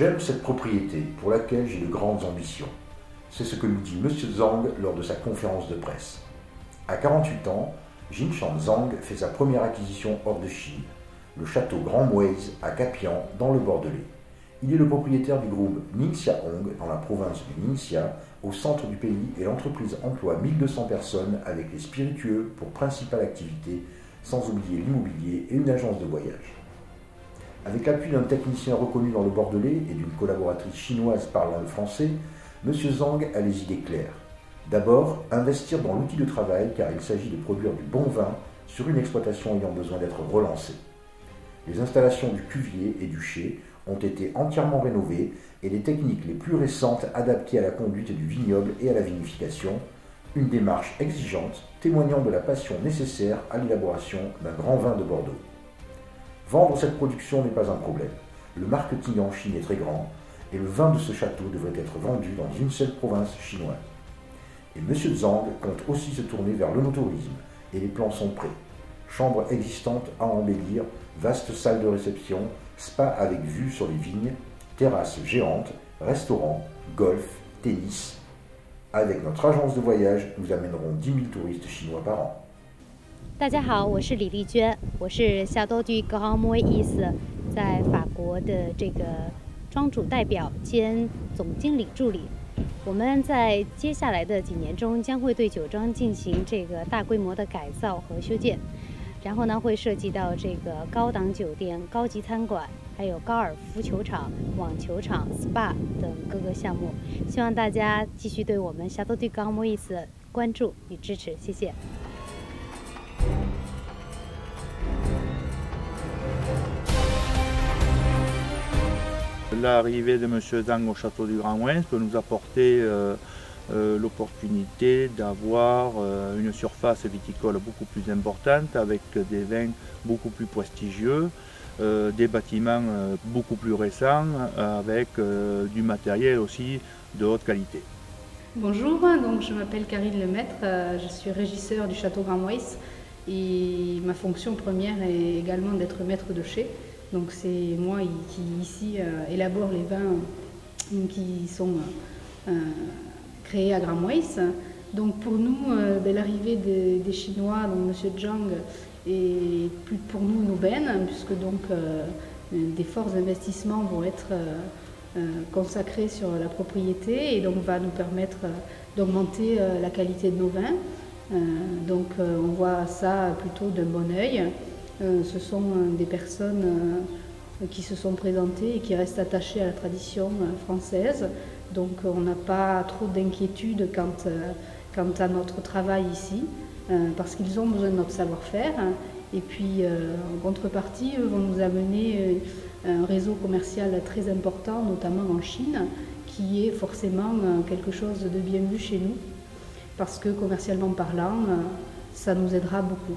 J'aime cette propriété pour laquelle j'ai de grandes ambitions. C'est ce que nous dit M. Zhang lors de sa conférence de presse. À 48 ans, Jinshan Zhang fait sa première acquisition hors de Chine, le château Grand Mouez à Capian, dans le Bordelais. Il est le propriétaire du groupe Ningxia Hong dans la province du Ningxia, au centre du pays, et l'entreprise emploie 1200 personnes avec les spiritueux pour principale activité, sans oublier l'immobilier et une agence de voyage. Avec l'appui d'un technicien reconnu dans le Bordelais et d'une collaboratrice chinoise parlant le français, M. Zhang a les idées claires. D'abord, investir dans l'outil de travail car il s'agit de produire du bon vin sur une exploitation ayant besoin d'être relancée. Les installations du cuvier et du chai ont été entièrement rénovées et les techniques les plus récentes adaptées à la conduite du vignoble et à la vinification, une démarche exigeante témoignant de la passion nécessaire à l'élaboration d'un grand vin de Bordeaux. Vendre cette production n'est pas un problème. Le marketing en Chine est très grand et le vin de ce château devrait être vendu dans une seule province chinoise. Et M. Zhang compte aussi se tourner vers le tourisme et les plans sont prêts. Chambres existantes à embellir, vaste salle de réception, spa avec vue sur les vignes, terrasses géantes, restaurants, golf, tennis. Avec notre agence de voyage, nous amènerons 10 000 touristes chinois par an. 大家好，我是李丽娟，我是夏多居 Grand Mouez 在法国的这个庄主代表兼总经理助理。我们在接下来的几年中将会对酒庄进行这个大规模的改造和修建，然后呢会涉及到这个高档酒店、高级餐馆，还有高尔夫球场、网球场、SPA 等各个项目。希望大家继续对我们夏多居 Grand Mouez 关注与支持，谢谢。 L'arrivée de M. Zhang au château du Grand Mouez peut nous apporter l'opportunité d'avoir une surface viticole beaucoup plus importante avec des vins beaucoup plus prestigieux, des bâtiments beaucoup plus récents avec du matériel aussi de haute qualité. Bonjour, donc je m'appelle Karine Lemaître, je suis régisseur du château Grand Mouez et ma fonction première est également d'être maître de chai. Donc c'est moi qui ici élabore les vins qui sont créés à Grand Mouez. Donc pour nous, l'arrivée des Chinois, donc M. Zhang, est plus pour nous une aubaine, puisque donc des forts investissements vont être consacrés sur la propriété et donc va nous permettre d'augmenter la qualité de nos vins. Donc on voit ça plutôt d'un bon œil. Ce sont des personnes qui se sont présentées et qui restent attachées à la tradition française. Donc on n'a pas trop d'inquiétude quant à notre travail ici, parce qu'ils ont besoin de notre savoir-faire. Et puis en contrepartie, eux vont nous amener un réseau commercial très important, notamment en Chine, qui est forcément quelque chose de bien vu chez nous, parce que commercialement parlant, ça nous aidera beaucoup.